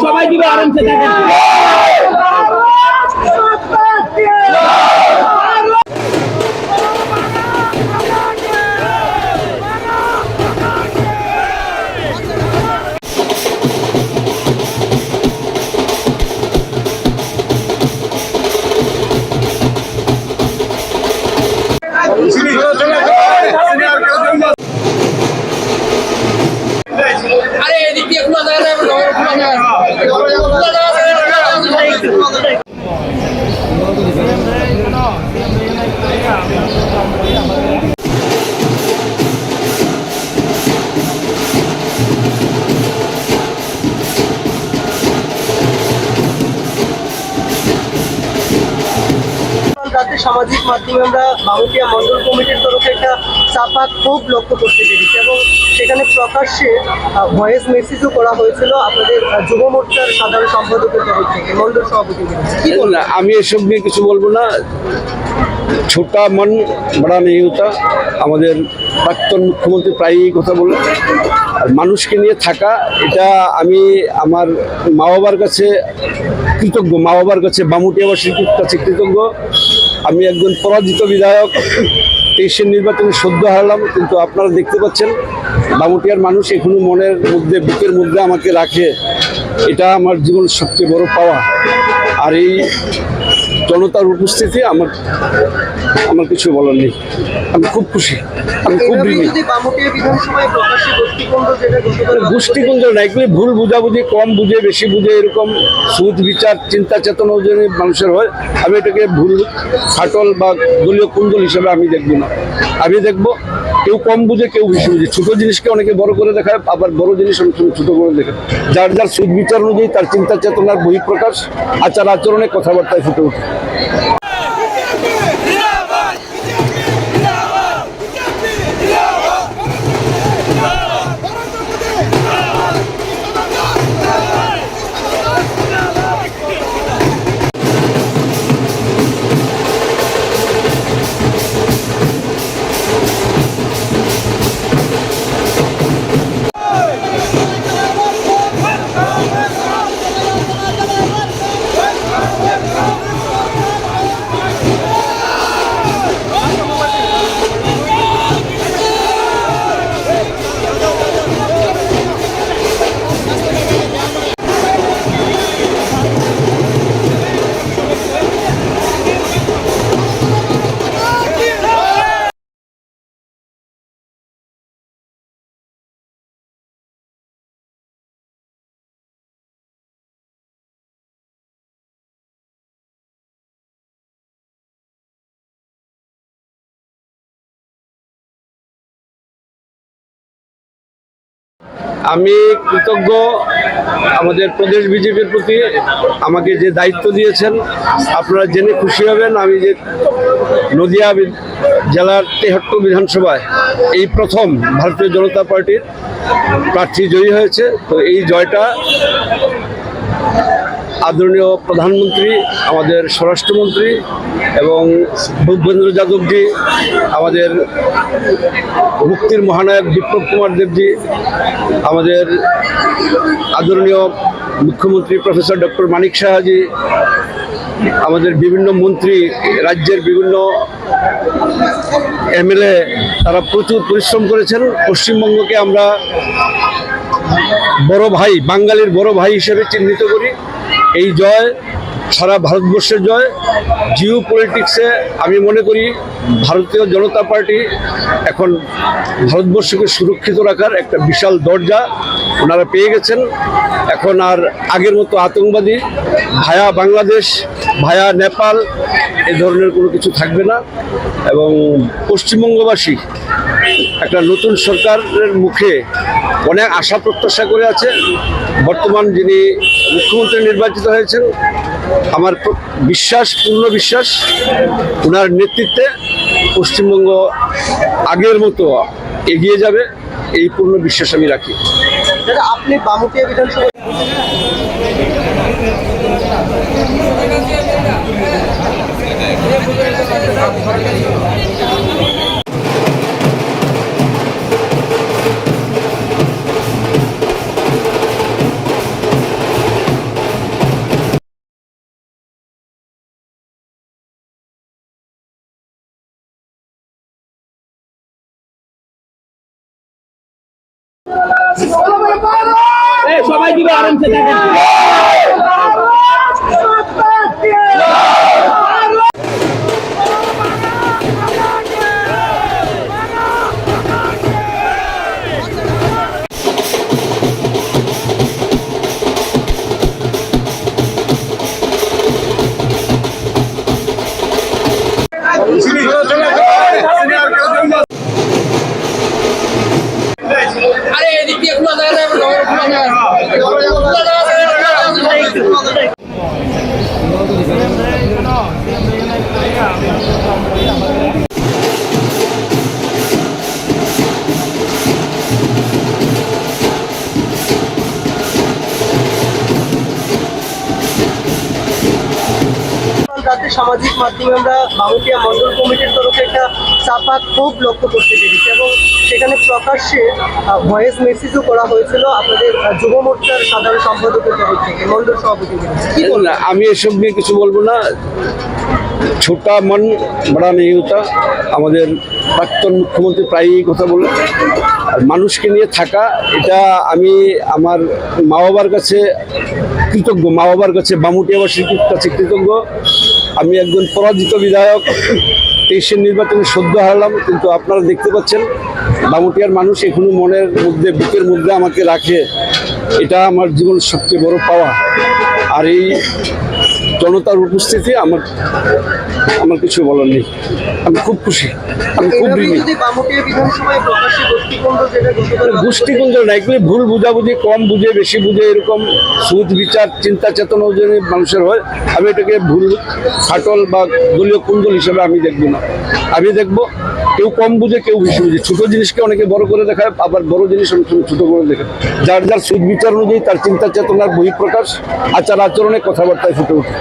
সবাই দিবে আরামসে দেখেন। আরে এদিক দিয়ে খোলা জায়গা যাবে, খোলা জায়গা রাতে সামাজিক মাধ্যমে আমরা বামুটিয়া মন্ডল কমিটির তরফে একটা চাপা ক্ষোভ লক্ষ্য করতে পেরেছি এবং সেখানে প্রকাশ্যে ভয়েস মেসেজও করা হয়েছিল আপনাদের যুব মোর্চার সাধারণ সম্পাদকের তরফ থেকে, মন্ডল সভাপতি। কি বলবেন? আমি এসব নিয়ে কিছু বলবো না। ছোটা মন বড়া নেই হতা। আমাদের প্রাক্তন মুখ্যমন্ত্রী প্রায়ই কথা বলে, আর মানুষকে নিয়ে থাকা, এটা আমি আমার মা বাবার কাছে কৃতজ্ঞ, মা বাবার কাছে, বামুটিয়াবাসীর কাছে কৃতজ্ঞ। আমি একজন পরাজিত বিধায়ক, 23-এর নির্বাচনে সদ্য হারালাম, কিন্তু আপনারা দেখতে পাচ্ছেন বামুটিয়ার মানুষ এখনো মনের মধ্যে, বুকের মধ্যে আমাকে রাখে। এটা আমার জীবনের সবচেয়ে বড় পাওয়া। আর এই জনতার উপস্থিতি আমার কিছু বলার নেই। আমি খুব খুশি, আমি খুব গোষ্ঠীকুঞ্জ না, এগুলি ভুল বুঝাবুঝি, কম বুঝে বেশি বুঝে, এরকম সুদ বিচার চিন্তা চেতনা যদি মানুষের হয়, আমি এটাকে ভুল ফাটল বা দলীয় কুঞ্জল হিসেবে আমি দেখবো না। আমি দেখবো কেউ কম বুঝে, কেউ বেশি বুঝে। ছোট জিনিসকে অনেকে বড় করে দেখায়, আবার বড় জিনিস অনেক সময় ছোট করে দেখায়। যার যার সুদ বিচার অনুযায়ী তার চিন্তা চেতনার বহিঃপ্রকাশ আচার আচরণে কথাবার্তায় ফুটে ওঠে। আমি কৃতজ্ঞ আমাদের প্রদেশ বিজেপির প্রতি, আমাকে যে দায়িত্ব দিয়েছেন। আপনারা জেনে খুশি হবেন, আমি যে নদিয়া জেলার 73 বিধানসভায় এই প্রথম ভারতীয় জনতা পার্টির প্রার্থী জয়ী হয়েছে। তো এই জয়টা আদরণীয় প্রধানমন্ত্রী, আমাদের স্বরাষ্ট্রমন্ত্রী এবং ভূপেন্দ্র যাদবজি, আমাদের মুক্তির মহানায়ক বিপ্লব কুমার দেবজি, আমাদের আদরণীয় মুখ্যমন্ত্রী প্রফেসর ডক্টর মানিক সাহাজি, আমাদের বিভিন্ন মন্ত্রী, রাজ্যের বিভিন্ন এমএলএ, তারা প্রচুর পরিশ্রম করেছেন। পশ্চিমবঙ্গকে আমরা বড় ভাই, বাঙালির বড় ভাই হিসেবে চিহ্নিত করি। এই জয় সারা ভারতবর্ষের জয়। জিও পলিটিক্সে আমি মনে করি ভারতীয় জনতা পার্টি এখন ভারতবর্ষকে সুরক্ষিত রাখার একটা বিশাল দরজা ওনারা পেয়ে গেছেন। এখন আর আগের মতো আতঙ্কবাদী ভায়া বাংলাদেশ, ভায়া নেপাল এ ধরনের কোনো কিছু থাকবে না। এবং পশ্চিমবঙ্গবাসী একটা নতুন সরকারের মুখে অনেক আশা প্রত্যাশা করে আছে। বর্তমান যিনি মুখ্যমন্ত্রী নির্বাচিত হয়েছেন, আমার বিশ্বাস, পূর্ণ বিশ্বাস, ওনার নেতৃত্বে পশ্চিমবঙ্গ আগের মতো এগিয়ে যাবে, এই পূর্ণ বিশ্বাস আমি রাখি। আপনি বামুটিয়া বিধানসভা সবাই দিবে আরামসে থাকেন। আরে এদিক দিয়ে খোলা জায়গা যাবে খোলা জায়গা রাতে সামাজিক মাধ্যমে আমরা বাউটিয়া মন্ডল কমিটির তরফে একটা চাপা ক্ষোভ লক্ষ্য করতে পেরেছি এবং সেখানে প্রকাশ্যে ভয়েস মেসেজও করা হয়েছিল আপনাদের যুব মোর্চার সাধারণ সম্পাদকের তরফ থেকে মন্ডল সভাপতি কি বলবেন? না, আমি এসব নিয়ে কিছু বলবো না। ছোটা মন বড়া নেই হতা, আমাদের প্রাক্তন মুখ্যমন্ত্রী প্রায়ই কথা বলে। আর মানুষকে নিয়ে থাকা, এটা আমি আমার মা বাবার কাছে কৃতজ্ঞ, মা বাবার কাছে বামুটিয়াবাসীর কাছে কৃতজ্ঞ। আমি একজন পরাজিত বিধায়ক, 23-এর নির্বাচনে সদ্য হারালাম, কিন্তু আপনারা দেখতে পাচ্ছেন বামুটিয়ার মানুষ এখনো মনের মধ্যে, বুকের মধ্যে আমাকে রাখে। এটা আমার জীবনের সবচেয়ে বড় পাওয়া। আর এই জনতার উপস্থিতি আমার কিছু বলার নেই। আমি খুব খুশি, আমি খুব এভাবেই ঋণী। যদি বামুটিয়া বিধানসভায় প্রকাশ্যে গোষ্ঠীকুণ্ড যেটা গতকাল গোষ্ঠীকুঞ্জ না, এগুলি ভুল বুঝাবুঝি, কম বুঝে বেশি বুঝে, এরকম সুদ বিচার চিন্তা চেতনা যদি মানুষের হয়, আমি এটাকে ভুল ফাটল বা দলীয় কুণ্ডল হিসেবে আমি দেখব না। আমি দেখব কেউ কম বুঝে কেউ বেশি বুঝে। ছোটো জিনিসকে অনেকে বড় করে দেখায়, আবার বড় জিনিস অনেক সময় ছোটো করে দেখে। যার যার সুদ বিচার অনুযায়ী তার চিন্তা চেতনার বহিঃপ্রকাশ আচার আচরণে কথাবার্তায় ফুটে ওঠে।